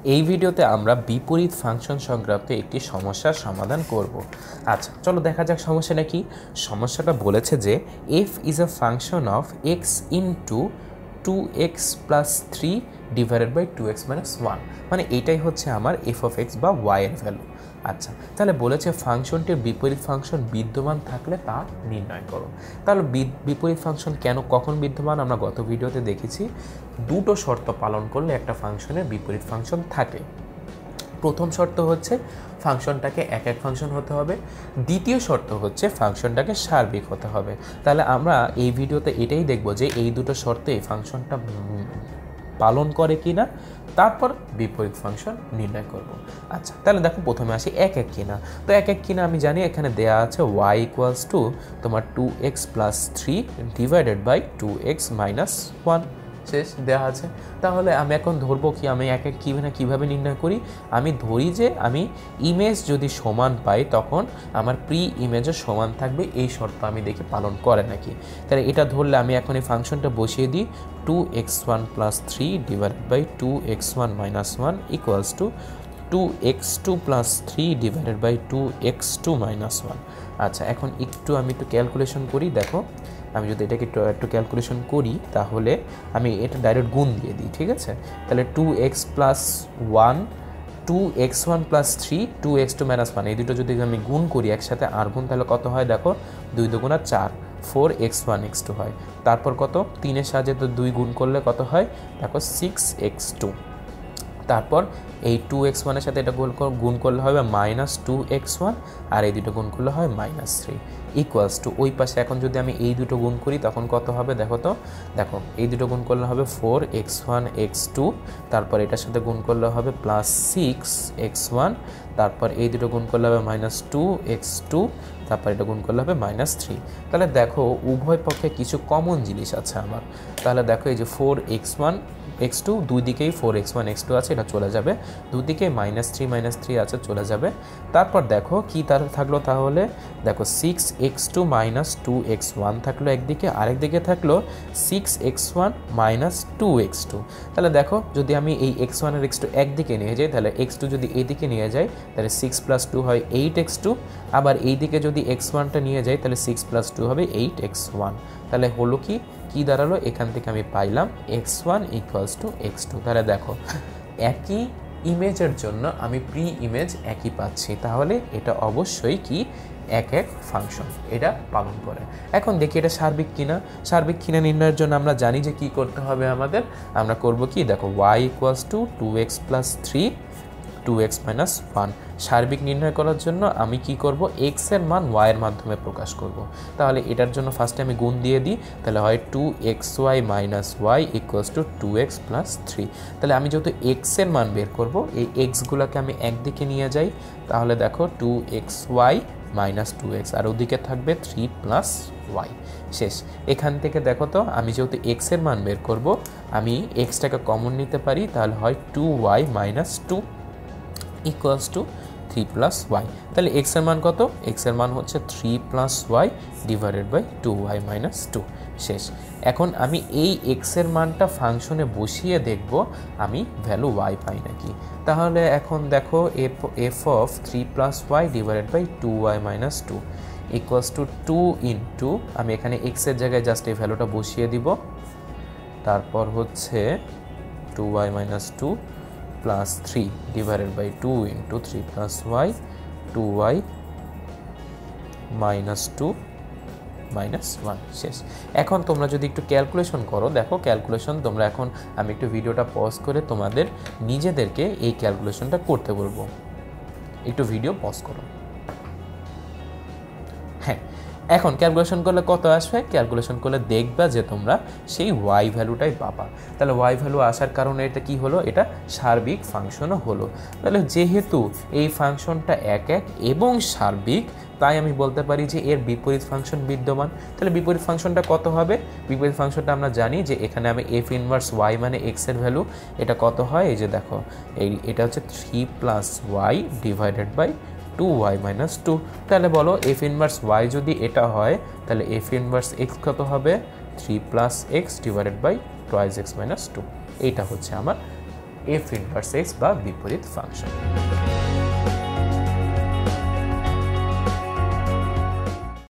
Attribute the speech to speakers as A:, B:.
A: এই ভিডিওতে আমরা বিপরীত ফাংশন সংক্রান্ত একটি সমস্যার সমাধান করব। আচ্ছা, চলো দেখা যাক সমস্যাটা কি। সমস্যাটা বলেছে যে f is a function of x into 2x plus 3 divided by 2x minus 1, মানে এইটাই হচ্ছে আমার f অফ x বা y এর ভ্যালু। আচ্ছা, তাহলে বলেছে ফাংশনটির বিপরীত ফাংশন বিদ্যমান থাকলে তা নির্ণয় করো। তাহলে বিপরীত ফাংশন কখন বিদ্যমান আমরা গত ভিডিওতে দেখেছি। দুটো শর্ত পালন করলে একটা ফাংশনের বিপরীত ফাংশন থাকে। প্রথম শর্ত হচ্ছে ফাংশনটাকে এক এক ফাংশন হতে হবে, দ্বিতীয় শর্ত হচ্ছে ফাংশনটাকে সার্বিক হতে হবে। তাহলে আমরা এই ভিডিওতে এটাই দেখব যে এই দুটো শর্তে ফাংশনটা পালন করে কিনা, তারপর বিপরীত ফাংশন নির্ণয় করব। আচ্ছা, তাহলে দেখো প্রথমে আসি এক এক কিনা। তো এক এক কিনা আমি জানি এখানে দেয়া আছে y ইকুয়ালস টু তোমার 2x plus 3 divided by 2x minus 1 শেষ দেওয়া আছে। তাহলে আমি এখন ধরবো কি, আমি এক এক কীভাবে নির্ণয় করি। আমি ধরি যে আমি ইমেজ যদি সমান পাই তখন আমার প্রি ইমেজও সমান থাকবে, এই শর্ত আমি দেখি পালন করে নাকি। তাহলে এটা ধরলে আমি এখন এই ফাংশনটা বসিয়ে দিই 2x1 plus 3 divided by 2x1 minus 1 equals to 2x2 plus 3 divided by 2x2 minus 1। আচ্ছা, এখন আমি একটু ক্যালকুলেশন করি। দেখো আমি যদি এটাকে একটু ক্যালকুলেশন করি তাহলে আমি এটা ডাইরেক্ট গুণ দিয়ে দিই, ঠিক আছে। তাহলে 2x plus 1 2x1 plus 3 2x2 minus 1, এই দুটো যদি আমি গুণ করি একসাথে আর গুণ, তাহলে কত হয় দেখো 2 দুগুণা 4 4x1 x2 হয়। তারপর কত 3-এর সাহায্যে তো 2 গুণ করলে কত হয় দেখো 6x2। তারপর এই 2x1 এর সাথে এটা গুণ করলে হবে মাইনাস 2x1, আর এই দুটো গুণ করলে হয় মাইনাস 3 ইকুয়ালস টু ওই পাশে এখন যদি আমি এই দুটো গুণ করি তখন কত হবে দেখো তো। দেখো এই দুটো গুণ করলে হবে 4x1 x2, তারপর এটার সাথে গুণ করলে হবে প্লাস 6x1, তারপর এই দুটো গুণ করলে হবে মাইনাস 2x2, তারপর এটা গুণ করলে হবে মাইনাস 3। তাহলে দেখো উভয় পক্ষে কিছু কমন জিনিস আছে আমার। তাহলে দেখো এই যে 4x1 x2 দুই দিকেই 4x1 x2 আছে, এটা চলে যাবে। দুদিকে মাইনাস 3 আছে, চলে যাবে। তারপর দেখো কি তার থাকলো, তাহলে দেখো 6x2 মাইনাস 2x1 থাকলো একদিকে, আরেকদিকে থাকলো 6x1 মাইনাস 2x2। তাহলে দেখো যদি আমি এই x1 আর x2 একদিকে নিয়ে যাই, তাহলে x2 যদি এইদিকে নিয়ে যাই তাহলে 6 প্লাস 2 হয় 8x2, আবার এইদিকে যদি x1টা নিয়ে যাই তাহলে 6 প্লাস 2 হবে 8x1। তাহলে হলো কি দাঁড়ালো, এখান থেকে আমি পাইলাম x1 ইকুয়ালস টু x2। তাহলে দেখো একই ইমেজের জন্য আমি প্রি ইমেজ একই পাচ্ছি, তাহলে এটা অবশ্যই কি এক এক ফাংশন এটা পালন করে। এখন দেখি এটা সার্বিক কিনা। সার্বিক কিনা নির্ণয়ের জন্য আমরা জানি যে কি করতে হবে আমাদের। আমরা করব কি দেখো y equals to 2x plus 3 2x minus 1। সার্বিক নির্ণয় করার জন্য আমি কি করব, x এর মান y এর মাধ্যমে প্রকাশ করব। তাহলে এটার জন্য ফার্স্টে আমি গুণ দিয়ে দিই, তাহলে হয় 2xy minus y equals to 2x plus 3। তাহলে আমি যেহেতু x এর মান বের করব, এই xগুলোকে আমি একদিকে নিয়ে যাই, তাহলে দেখো 2xy মাইনাস 2x, আর ওদিকে থাকবে 3 প্লাস y শেষ। এখান থেকে দেখো তো আমি যেহেতু x এর মান বের করব, আমি xটাকে কমন নিতে পারি, তাহলে হয় 2y minus 2 equals to 3 plus y. তাহলে x এর মান কত, x এর মান হচ্ছে 3 plus y divided by 2y minus 2 শেষ। এখন আমি এই x এর মানটা ফাংশনে বসিয়ে দেখব আমি ভ্যালু y পাই নাকি। তাহলে এখন দেখো f of 3 plus y divided by 2y minus 2 equals to 2 into, আমি এখানে x এর জায়গায় জাস্ট এই ভ্যালুটা বসিয়ে দিব, তারপর হচ্ছে 2y minus 2 plus 3 divided by 2 into 3 plus y 2y minus 2 minus 1 শেষ। এখন তোমরা যদি একটু ক্যালকুলেশন করো, দেখো ক্যালকুলেশন তোমরা এখন আমি একটু ভিডিওটা পজ করে তোমাদের নিজেদেরকে এই ক্যালকুলেশনটা করতে বলবো। একটু ভিডিও পজ করো। হ্যাঁ, এখন ক্যালকুলেশন করলে কত আসবে, ক্যালকুলেশন করলে দেখবা যে তোমরা সেই y ভ্যালুটাই পাবা। তাহলে y ভ্যালু আসার কারণে এটা কি হলো, এটা সার্বিক ফাংশনও হলো। তাহলে যেহেতু এই ফাংশনটা এক এক এবং সার্বিক, তাই আমি বলতে পারি যে এর বিপরীত ফাংশন বিদ্যমান। তাহলে বিপরীত ফাংশনটা কত হবে, বিপরীত ফাংশনটা আমরা জানি যে এখানে আমি f ইনভার্স y মানে x এর ভ্যালু, এটা কত হয়, এই যে দেখো এটা হচ্ছে 3 plus y divided by 2y minus 2। তাহলে বলো f ইনভার্স y যদি এটা হয় তাহলে f ইনভার্স x কত হবে, 3 plus x divided by 2x minus 2। এইটা হচ্ছে আমার এফ ইনভার্স এক্স বা বিপরীত ফাংশন।